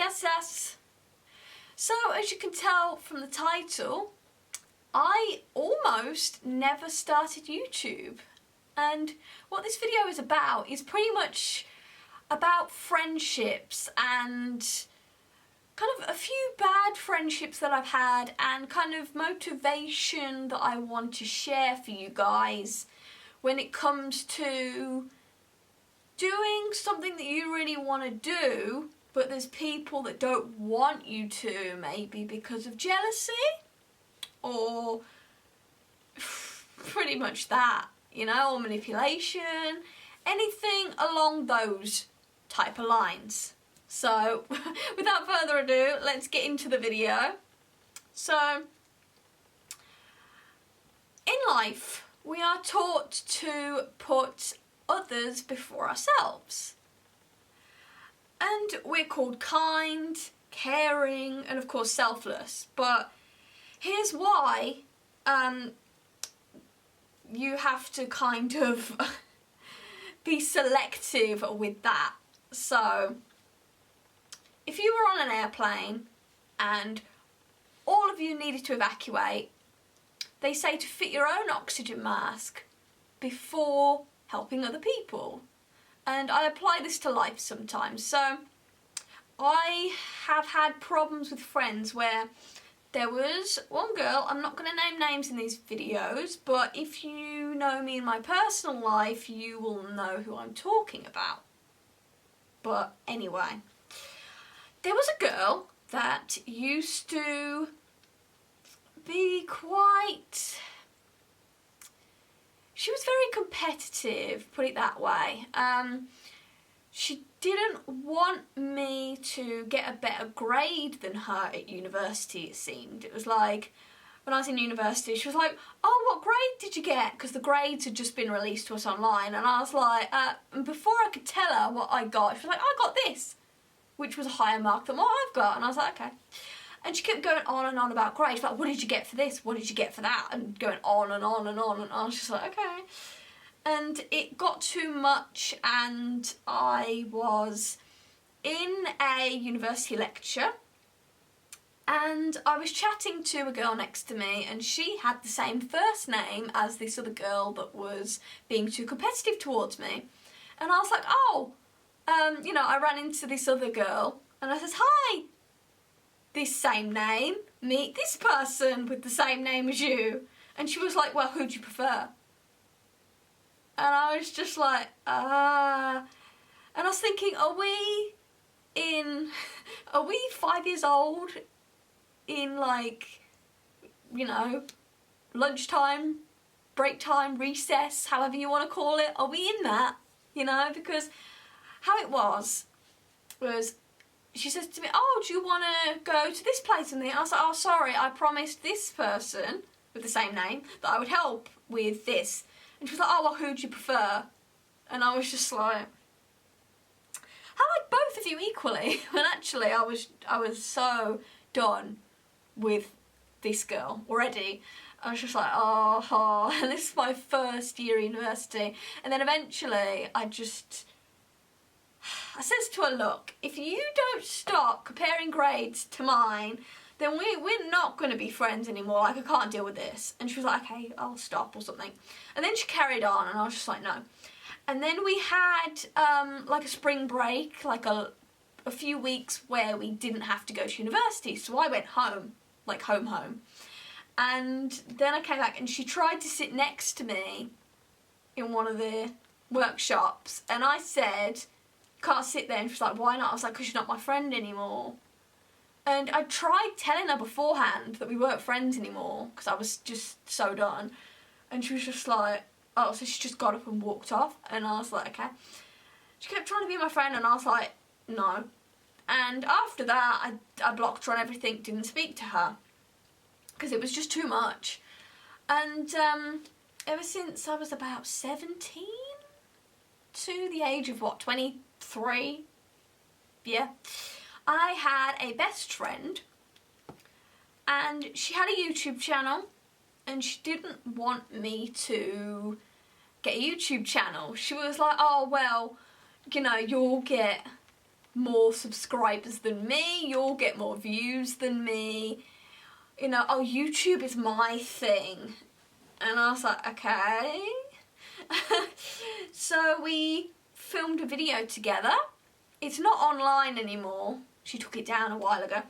Yes. So, as you can tell from the title, I almost never started YouTube. And what this video is about is pretty much about friendships and kind of a few bad friendships that I've had and kind of motivation that I want to share for you guys when it comes to doing something that you really want to do, but there's people that don't want you to, maybe because of jealousy or pretty much that, you know, or manipulation, anything along those type of lines. So without further ado, let's get into the video. So in life we are taught to put others before ourselves, and we're called kind, caring, and of course selfless. But here's why you have to kind of be selective with that. So if you were on an airplane and all of you needed to evacuate, they say to fit your own oxygen mask before helping other people. And I apply this to life sometimes. So I have had problems with friends where there was one girl, I'm not going to name names in these videos, but if you know me in my personal life, you will know who I'm talking about. But anyway, there was a girl that used to be quite... She was very competitive, put it that way. She didn't want me to get a better grade than her at university, it seemed. It was like, when I was in university, she was like, oh, what grade did you get? Because the grades had just been released to us online. And I was like, and before I could tell her what I got, she was like, I got this, which was a higher mark than what I've got. And I was like, okay. And she kept going on and on about grades. Like, what did you get for this? What did you get for that? And going on and on and on. And I was just like, okay. And it got too much, and I was in a university lecture and I was chatting to a girl next to me, and she had the same first name as this other girl that was being too competitive towards me. And I was like, oh, you know, I ran into this other girl and I says, hi, this same name, meet this person with the same name as you. And she was like, well, who do you prefer? And I was just like, And I was thinking, are we 5 years old in, like, you know, lunchtime, break time, recess, however you want to call it? Are we in that? You know, because how it was she says to me, oh, do you want to go to this place? And I was like, oh, sorry, I promised this person with the same name that I would help with this. And she was like, oh, well, who do you prefer? And I was just like, I like both of you equally. When actually I was so done with this girl already. I was just like, oh, and this is my first year at university. And then eventually I says to her, look, if you don't stop comparing grades to mine, then we're not going to be friends anymore. Like, I can't deal with this. And she was like, okay, I'll stop or something. And then she carried on, and I was just like, no. And then we had like a spring break, like a few weeks where we didn't have to go to university. So I went home, like home. And then I came back, and she tried to sit next to me in one of the workshops. And I said, can't sit there. And she was like, why not? I was like, because you're not my friend anymore. And I tried telling her beforehand that we weren't friends anymore because I was just so done. And she was just like, oh, so she just got up and walked off. And I was like, okay. She kept trying to be my friend, and I was like, no. And after that, I blocked her on everything, didn't speak to her because it was just too much. And ever since I was about 17 to the age of, what, 23? Yeah. I had a best friend, and she had a YouTube channel, and she didn't want me to get a YouTube channel. She was like, oh, well, you know, you'll get more subscribers than me, you'll get more views than me. You know, oh, YouTube is my thing. And I was like, okay. So we filmed a video together. It's not online anymore. She took it down a while ago.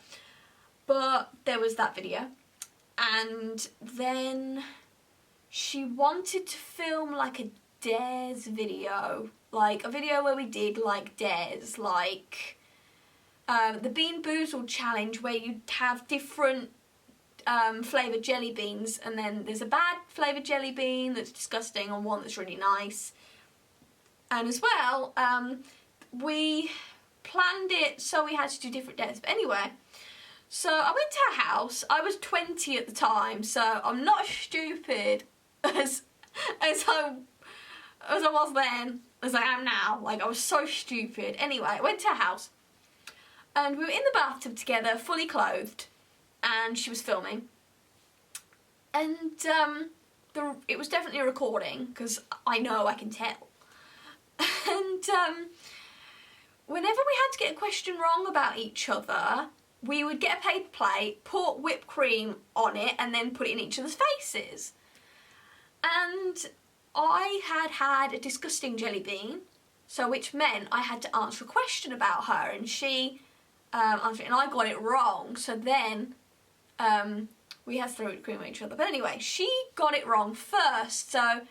But there was that video. And then she wanted to film like a dares video. Like a video where we did like dares. Like the Bean Boozled challenge, where you have different flavoured jelly beans, and then there's a bad flavoured jelly bean that's disgusting and one that's really nice. And as well, we planned it so we had to do different days. But anyway, so I went to her house. I was 20 at the time, so I'm not as stupid as I was then, as I am now. Like, I was so stupid. Anyway, I went to her house, and we were in the bathtub together, fully clothed, and she was filming. And it was definitely a recording, because I know I can tell. And whenever we had to get a question wrong about each other, we would get a paper plate, put whipped cream on it, and then put it in each other's faces. And I had a disgusting jelly bean, so which meant I had to answer a question about her, and she answered it, and I got it wrong. So then we had to throw whipped cream at each other. But anyway, she got it wrong first, so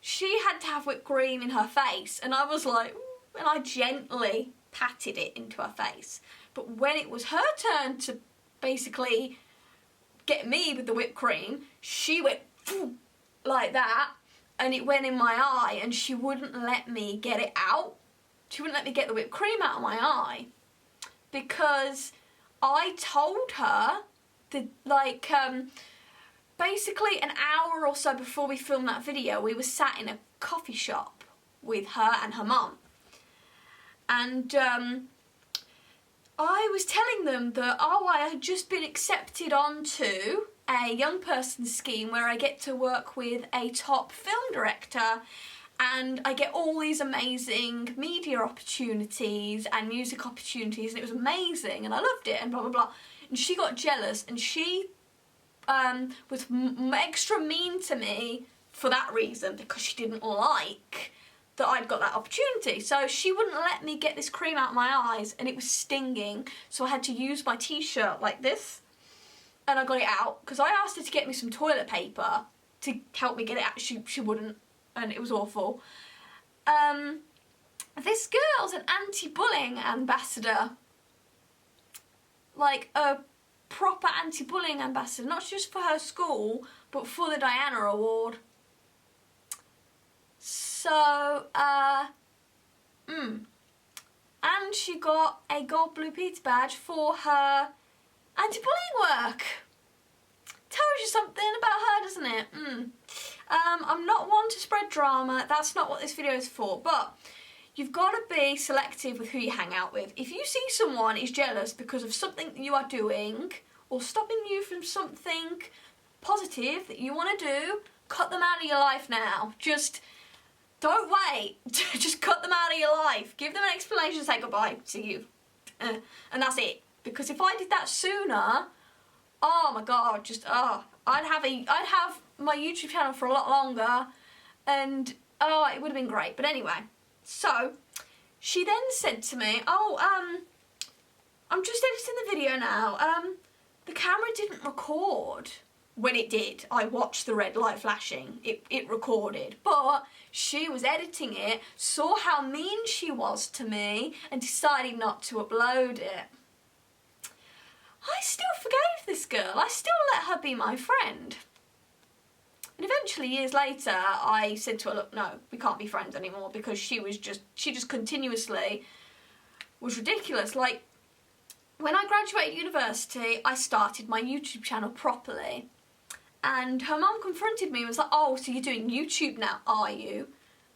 she had to have whipped cream in her face, and I was like, ooh, and I gently patted it into her face. But when it was her turn to basically get me with the whipped cream, she went like that, and it went in my eye, and she wouldn't let me get it out. She wouldn't let me get the whipped cream out of my eye, because I told her that, like, basically an hour or so before we filmed that video, we were sat in a coffee shop with her and her mum. And I was telling them that, oh, I had just been accepted onto a young person scheme where I get to work with a top film director, and I get all these amazing media opportunities and music opportunities, and it was amazing, and I loved it, and blah, blah, blah. And she got jealous, and she was extra mean to me for that reason, because she didn't like that I'd got that opportunity. So she wouldn't let me get this cream out of my eyes, and it was stinging, so I had to use my t-shirt like this, and I got it out, because I asked her to get me some toilet paper to help me get it out. She wouldn't, and it was awful. This girl's an anti-bullying ambassador, like a proper anti-bullying ambassador, not just for her school, but for the Diana Award. So, and she got a gold Blue Peter badge for her anti-bullying work. Tells you something about her, doesn't it? I'm not one to spread drama. That's not what this video is for. But you've got to be selective with who you hang out with. If you see someone is jealous because of something that you are doing, or stopping you from something positive that you want to do, cut them out of your life now. Just don't wait. Just cut them out of your life. Give them an explanation, say goodbye, see you. And that's it. Because if I did that sooner, oh my god, I'd have my YouTube channel for a lot longer, and oh, it would have been great. But anyway, so she then said to me, oh, I'm just editing the video now. The camera didn't record. When it did, I watched the red light flashing. It recorded. But she was editing it, saw how mean she was to me, and decided not to upload it. I still forgave this girl. I still let her be my friend. And eventually, years later, I said to her, look, no, we can't be friends anymore, because she just continuously was ridiculous. Like, when I graduated university, I started my YouTube channel properly. And her mum confronted me and was like, oh, so you're doing YouTube now, are you?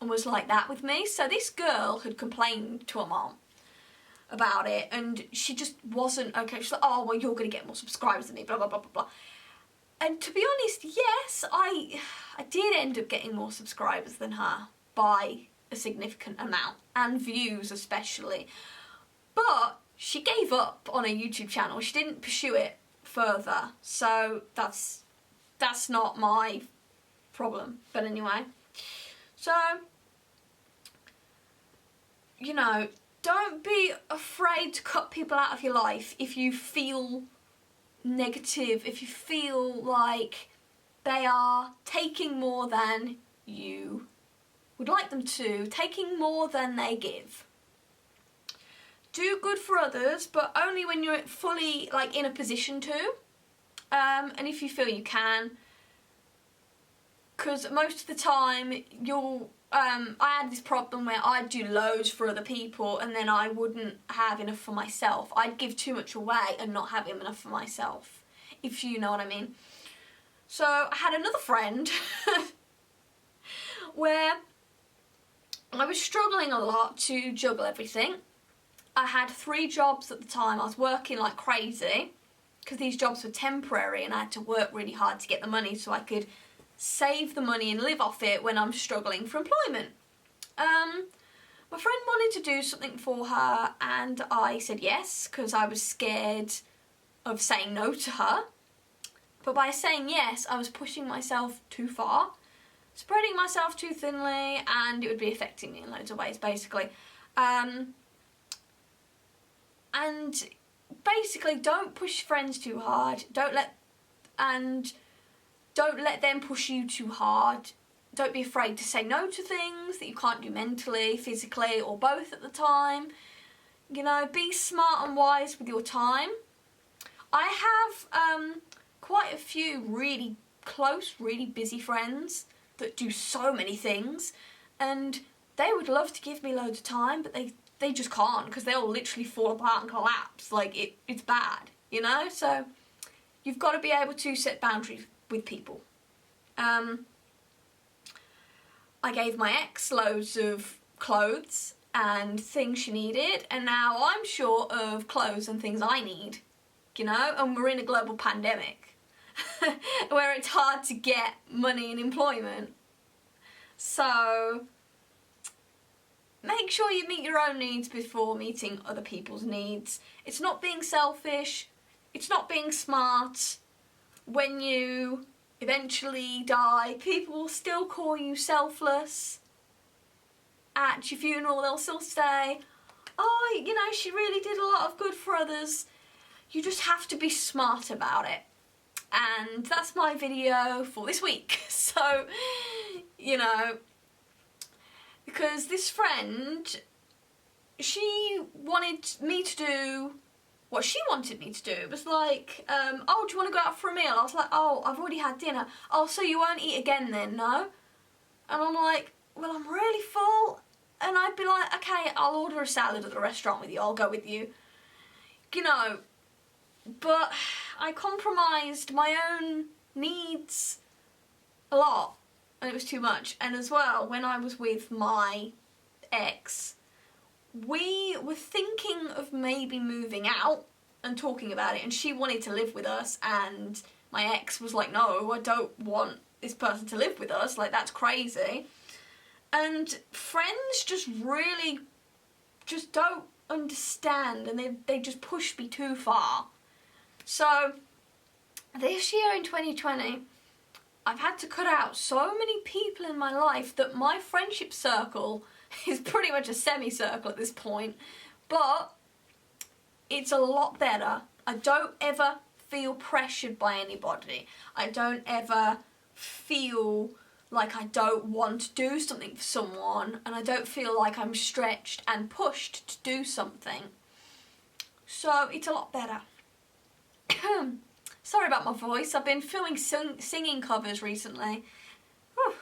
And was like that with me. So this girl had complained to her mum about it, and she just wasn't okay. She's like, oh, well, you're going to get more subscribers than me, blah, blah, blah, blah, blah. And to be honest, yes, I did end up getting more subscribers than her by a significant amount, and views especially. But she gave up on her YouTube channel. She didn't pursue it further. So that's not my problem. But anyway. So, you know, don't be afraid to cut people out of your life if you feel negative, if you feel like they are taking more than you would like them to, taking more than they give. Do good for others, but only when you're fully like in a position to, and if you feel you can, because most of the time you'll I had this problem where I'd do loads for other people and then I wouldn't have enough for myself. I'd give too much away and not have enough for myself, if you know what I mean. So I had another friend where I was struggling a lot to juggle everything. I had 3 jobs at the time. I was working like crazy because these jobs were temporary and I had to work really hard to get the money so I could save the money and live off it when I'm struggling for employment. My friend wanted to do something for her and I said yes because I was scared of saying no to her. But by saying yes, I was pushing myself too far, spreading myself too thinly, and it would be affecting me in loads of ways, basically. And basically, don't push friends too hard. Don't let them push you too hard. Don't be afraid to say no to things that you can't do mentally, physically, or both at the time. You know, be smart and wise with your time. I have quite a few really close, really busy friends that do so many things, and they would love to give me loads of time, but they just can't because they'll literally fall apart and collapse. Like, it's bad, you know? So you've got to be able to set boundaries with people. I gave my ex loads of clothes and things she needed, and now I'm short of clothes and things I need, you know? And we're in a global pandemic where it's hard to get money and employment. So make sure you meet your own needs before meeting other people's needs. It's not being selfish. It's not being smart. When you eventually die, people will still call you selfless. At your funeral, they'll still say, oh, you know, she really did a lot of good for others. You just have to be smart about it. And that's my video for this week. So, you know, because this friend, she wanted me to do what she wanted me to do. It was like, oh, do you want to go out for a meal? I was like, oh, I've already had dinner. Oh, so you won't eat again then, no? And I'm like, well, I'm really full. And I'd be like, okay, I'll order a salad at the restaurant with you. I'll go with you. You know, but I compromised my own needs a lot. And it was too much. And as well, when I was with my ex, we were thinking of maybe moving out and talking about it, and she wanted to live with us, and my ex was like, no, I don't want this person to live with us, like, that's crazy. And friends just really just don't understand, and they just push me too far. So this year in 2020, I've had to cut out so many people in my life that my friendship circle is pretty much a semicircle at this point, but it's a lot better. I don't ever feel pressured by anybody. I don't ever feel like I don't want to do something for someone, and I don't feel like I'm stretched and pushed to do something. So it's a lot better. Sorry about my voice. I've been filming singing covers recently. Whew.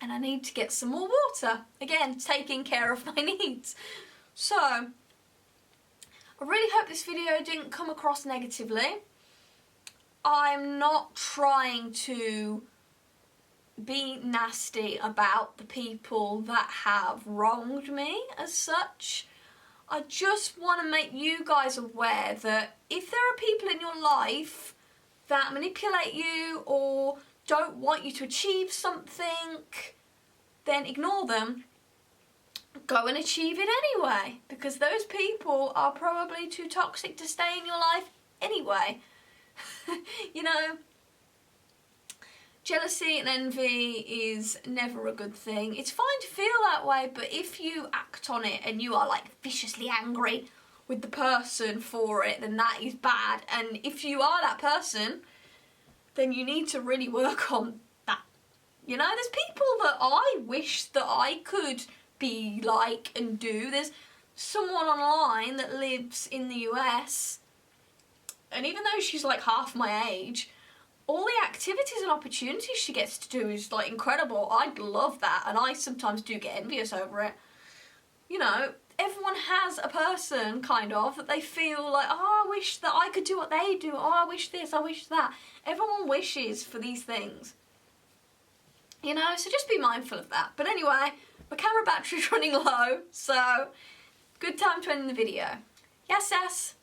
And I need to get some more water. Again, taking care of my needs. So, I really hope this video didn't come across negatively. I'm not trying to be nasty about the people that have wronged me as such. I just want to make you guys aware that if there are people in your life that manipulate you or don't want you to achieve something, then ignore them. go and achieve it anyway, because those people are probably too toxic to stay in your life anyway. You know, jealousy and envy is never a good thing. It's fine to feel that way, but if you act on it and you are like viciously angry with the person for it, then that is bad. And if you are that person, then you need to really work on that. You know, there's people that I wish that I could be like and do. There's someone online that lives in the US, and even though she's like half my age, all the activities and opportunities she gets to do is like incredible. I'd love that, and I sometimes do get envious over it. You know, everyone has a person kind of that they feel like, oh, I wish that I could do what they do. Oh, I wish this, I wish that. Everyone wishes for these things. You know, so just be mindful of that. But anyway, my camera battery's running low, so good time to end the video. Yes, Sass?